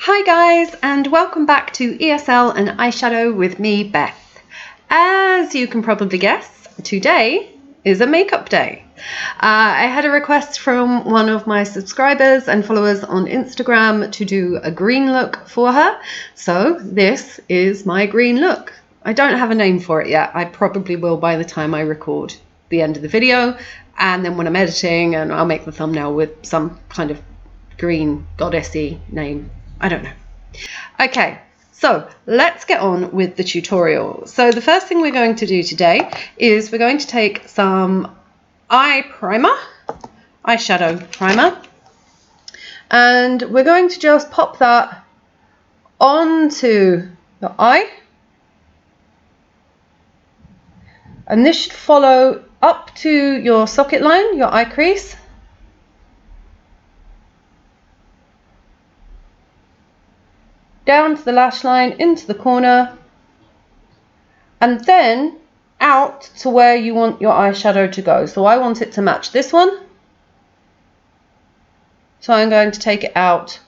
Hi guys, and welcome back to ESL and Eyeshadow with me, Beth. As you can probably guess, today is a makeup day. I had a request from one of my subscribers and followers on Instagram to do a green look for her, so this is my green look. I don't have a name for it yet. I probably will by the time I record the end of the video, and then when I'm editing, and I'll make the thumbnail with some kind of green goddessy name. I don't know. Okay, so let's get on with the tutorial. So the first thing we're going to do today is we're going to take some eyeshadow primer, and we're going to just pop that onto the eye. And this should follow up to your socket line, your eye crease. Down to the lash line, into the corner, and then out to where you want your eyeshadow to go. So I want it to match this one. So I'm going to take it out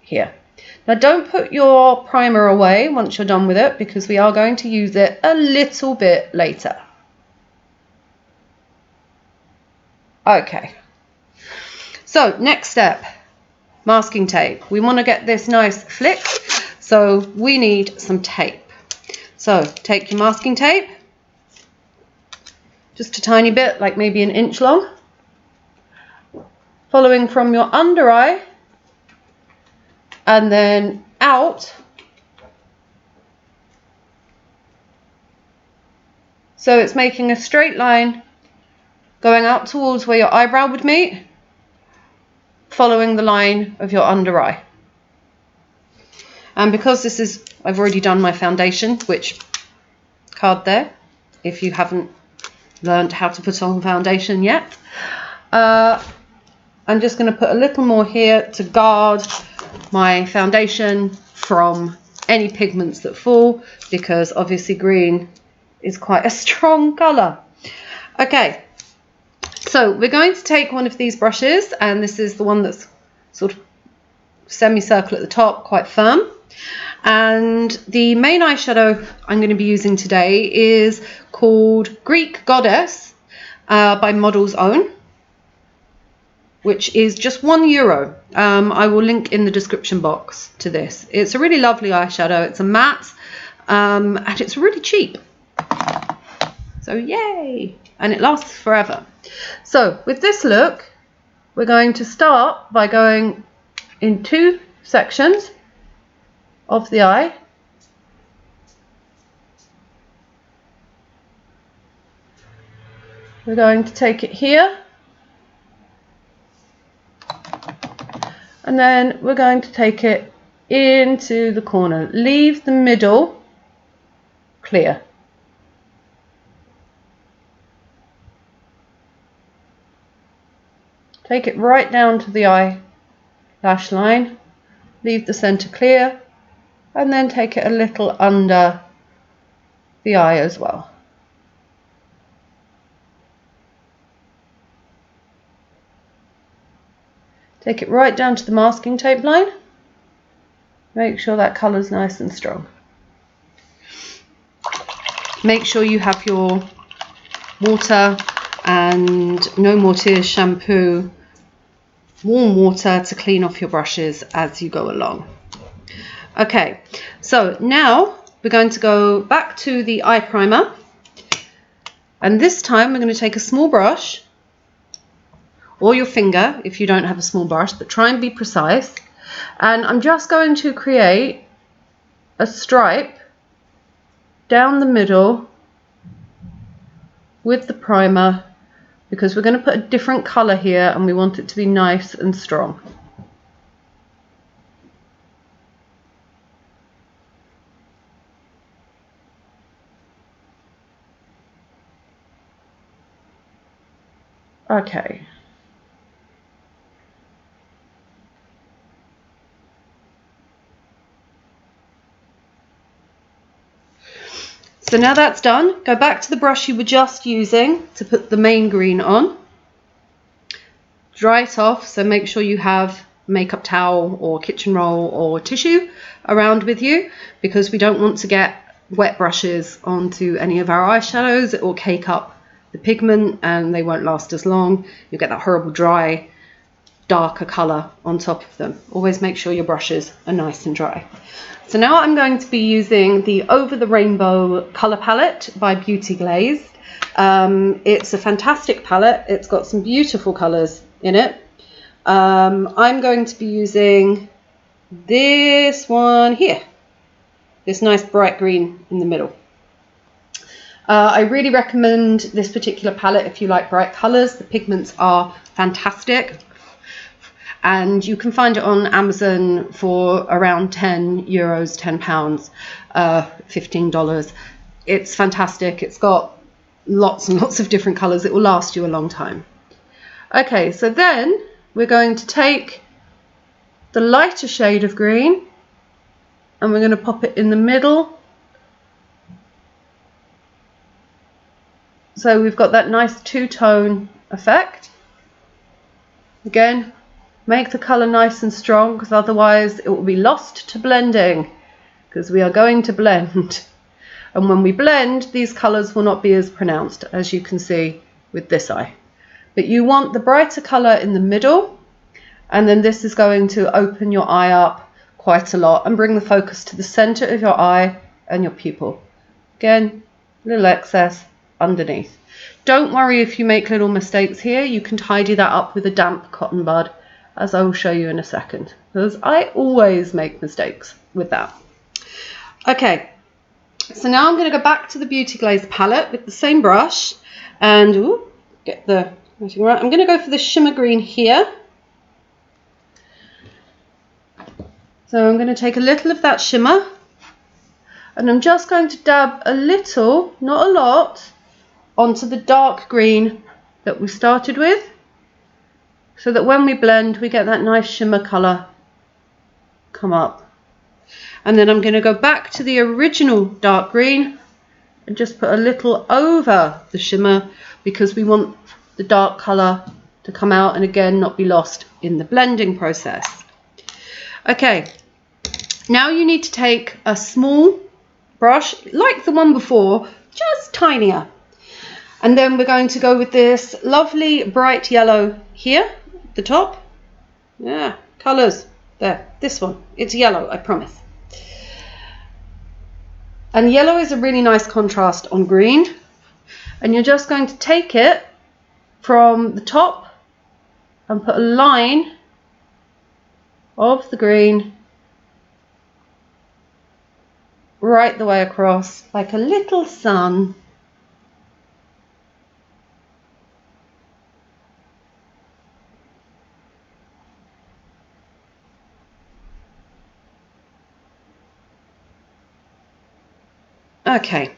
here. Now don't put your primer away once you're done with it, because we are going to use it a little bit later. Okay, so next step. Masking tape. We want to get this nice flick, so we need some tape. So take your masking tape, just a tiny bit, like maybe an inch long, following from your under eye and then out. So it's making a straight line going out towards where your eyebrow would meet, following the line of your under eye. And because this is, I've already done my foundation, which card there, if you haven't learned how to put on foundation yet. I'm just going to put a little more here to guard my foundation from any pigments that fall, because obviously green is quite a strong colour. Okay. So we're going to take one of these brushes, and this is the one that's sort of semicircle at the top, quite firm. And the main eyeshadow I'm going to be using today is called Greek Goddess by Model's Own, which is just €1. I will link in the description box to this. It's a really lovely eyeshadow. It's a matte, and it's really cheap. So yay! And it lasts forever. So with this look, we're going to start by going in two sections of the eye. We're going to take it here, and then we're going to take it into the corner. Leave the middle clear. Take it right down to the eyelash line, leave the center clear, and then take it a little under the eye as well. Take it right down to the masking tape line. Make sure that colour's nice and strong. Make sure you have your water and No More Tears shampoo, warm water to clean off your brushes as you go along. Okay, so now we're going to go back to the eye primer, and this time we're going to take a small brush, or your finger if you don't have a small brush, but try and be precise, and I'm just going to create a stripe down the middle with the primer, because we're going to put a different colour here and we want it to be nice and strong. Okay. So now that's done, go back to the brush you were just using to put the main green on. Dry it off, so make sure you have makeup towel or kitchen roll or tissue around with you, because we don't want to get wet brushes onto any of our eyeshadows. It will cake up the pigment and they won't last as long. You'll get that horrible dry, darker colour on top of them. Always make sure your brushes are nice and dry. So now I'm going to be using the Over the Rainbow colour palette by Beauty Glazed. It's a fantastic palette. It's got some beautiful colours in it. I'm going to be using this one here, this nice bright green in the middle. I really recommend this particular palette if you like bright colours. The pigments are fantastic, and you can find it on Amazon for around €10, £10, $15. It's fantastic. It's got lots and lots of different colours. It will last you a long time. Okay, so then we're going to take the lighter shade of green and we're going to pop it in the middle. So we've got that nice two-tone effect. Again, make the colour nice and strong, because otherwise it will be lost to blending, because we are going to blend. And when we blend, these colours will not be as pronounced, as you can see with this eye. But you want the brighter colour in the middle, and then this is going to open your eye up quite a lot and bring the focus to the centre of your eye and your pupil. Again, a little excess underneath. Don't worry if you make little mistakes here. You can tidy that up with a damp cotton bud, as I will show you in a second, because I always make mistakes with that. Okay, so now I'm going to go back to the Beauty Glazed palette with the same brush and get the right. I'm going to go for the shimmer green here. So I'm going to take a little of that shimmer and I'm just going to dab a little, not a lot, onto the dark green that we started with, so that when we blend we get that nice shimmer colour come up. And then I'm going to go back to the original dark green and just put a little over the shimmer, because we want the dark colour to come out and again not be lost in the blending process. Okay, now you need to take a small brush like the one before, just tinier. And then we're going to go with this lovely bright yellow here at the top. Yeah, colours. There, this one. It's yellow, I promise. And yellow is a really nice contrast on green. And you're just going to take it from the top and put a line of the green right the way across, like a little sun. Okay,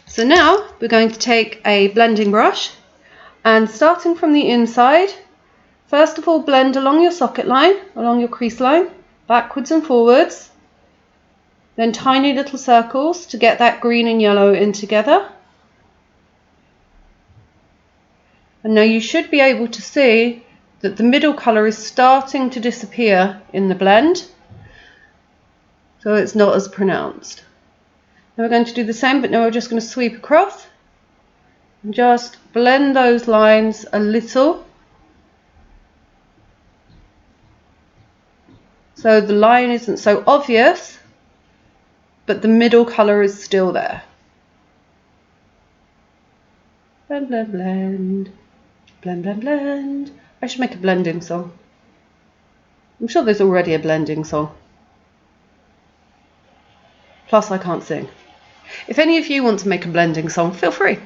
so now we're going to take a blending brush and, starting from the inside, first of all blend along your socket line, along your crease line, backwards and forwards, then tiny little circles to get that green and yellow in together. And now you should be able to see that the middle colour is starting to disappear in the blend, so it's not as pronounced. Now we're going to do the same, but now we're just going to sweep across and just blend those lines a little, so the line isn't so obvious, but the middle colour is still there. Blend, blend, blend, blend, blend, blend. I should make a blending song. I'm sure there's already a blending song. Plus I can't sing. If any of you want to make a blending song, feel free.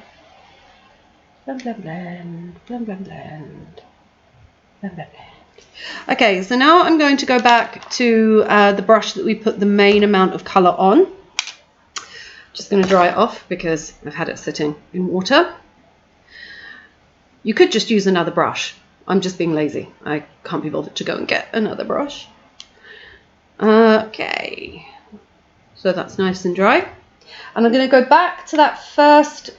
Blend, blend, blend, blend, blend, blend, blend, blend, blend. Okay, so now I'm going to go back to the brush that we put the main amount of colour on. Just going to dry it off because I've had it sitting in water. You could just use another brush. I'm just being lazy. I can't be bothered to go and get another brush. Okay, so that's nice and dry. And I'm going to go back to that first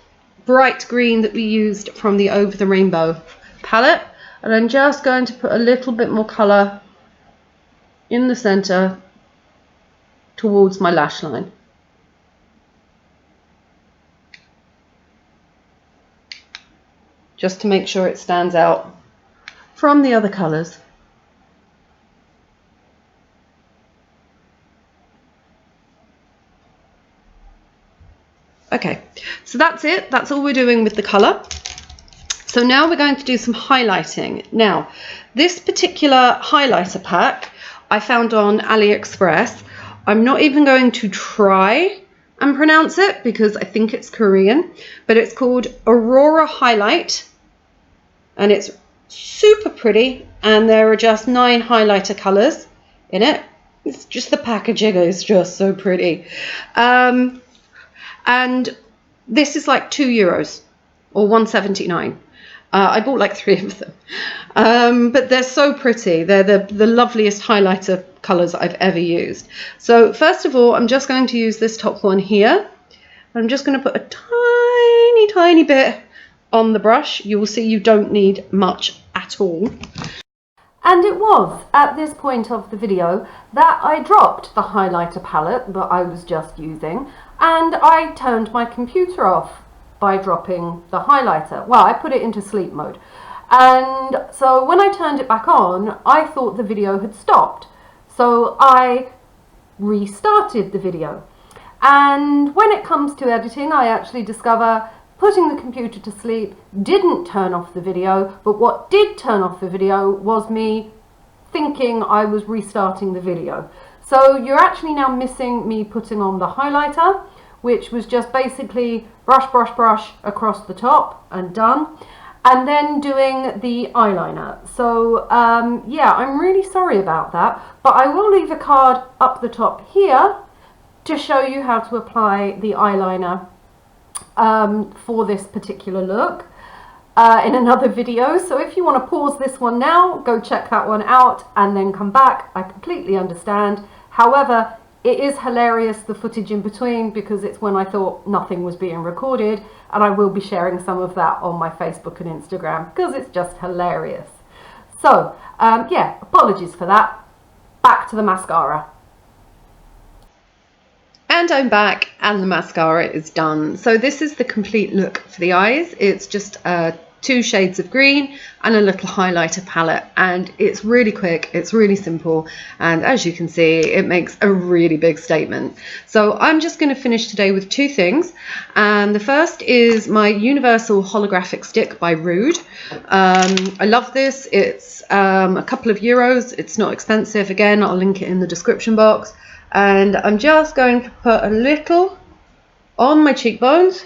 bright green that we used from the Over the Rainbow palette, and I'm just going to put a little bit more colour in the center towards my lash line. Just to make sure it stands out from the other colours. Okay, so that's it. That's all we're doing with the colour. So now we're going to do some highlighting. Now, this particular highlighter pack I found on AliExpress. I'm not even going to try and pronounce it because I think it's Korean, but it's called Aurora Highlight, and it's super pretty, and there are just 9 highlighter colours in it. It's just the packaging is just so pretty. And this is like €2 or $1.79. I bought like 3 of them, but they're so pretty. They're the loveliest highlighter colours I've ever used. So first of all, I'm just going to use this top one here. I'm just going to put a tiny bit on the brush. You will see you don't need much at all. And it was at this point of the video that I dropped the highlighter palette that I was just using, and I turned my computer off by dropping the highlighter. Well, I put it into sleep mode. And so when I turned it back on, I thought the video had stopped. So I restarted the video. And when it comes to editing, I actually discover putting the computer to sleep didn't turn off the video, but what did turn off the video was me thinking I was restarting the video. So you're actually now missing me putting on the highlighter, which was just basically brush across the top and done, and then doing the eyeliner. So yeah, I'm really sorry about that, but I will leave a card up the top here to show you how to apply the eyeliner for this particular look in another video. So if you want to pause this one now, go check that one out and then come back. I completely understand. However, it is hilarious, the footage in between, because it's when I thought nothing was being recorded, and I will be sharing some of that on my Facebook and Instagram because it's just hilarious. So yeah, apologies for that. Back to the mascara. And I'm back, and the mascara is done. So this is the complete look for the eyes. It's just 2 shades of green and a little highlighter palette, and it's really quick, it's really simple, and as you can see, it makes a really big statement. So I'm just going to finish today with 2 things, and the first is my universal holographic stick by Rude. I love this. It's a couple of euros. It's not expensive. Again, I'll link it in the description box, and I'm just going to put a little on my cheekbones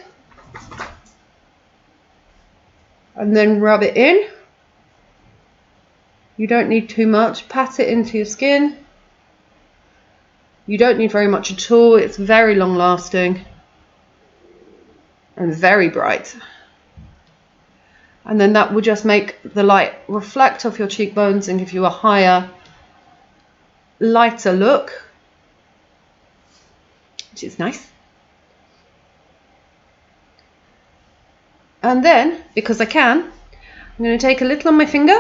and then rub it in. You don't need too much. Pat it into your skin. You don't need very much at all. It's very long lasting and very bright. And then that will just make the light reflect off your cheekbones and give you a higher, lighter look, which is nice. And then, because I can, I'm going to take a little on my finger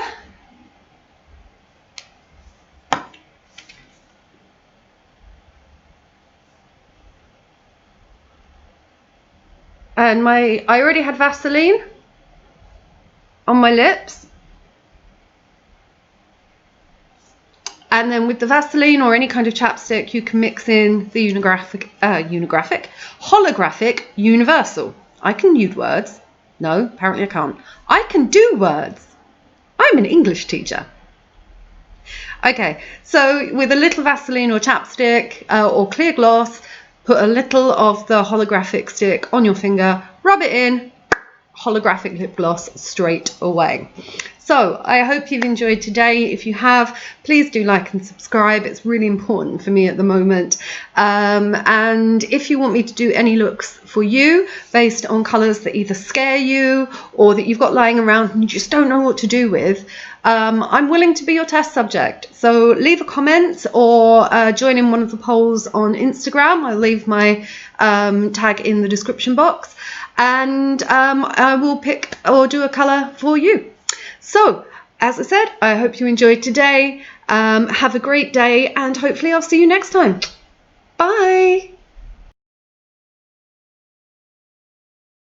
and I already had Vaseline on my lips, and then with the Vaseline or any kind of chapstick you can mix in the holographic universal. I can use words. No, apparently I can't. I can do words. I'm an English teacher. Okay, so with a little Vaseline or chapstick or clear gloss, put a little of the holographic stick on your finger, rub it in, holographic lip gloss straight away. So I hope you've enjoyed today. If you have, please do like and subscribe. It's really important for me at the moment. And if you want me to do any looks for you based on colours that either scare you or that you've got lying around and you just don't know what to do with, I'm willing to be your test subject. So leave a comment or join in one of the polls on Instagram. I'll leave my tag in the description box, and I will pick or do a colour for you. So as I said, I hope you enjoyed today. Have a great day, and hopefully I'll see you next time. Bye.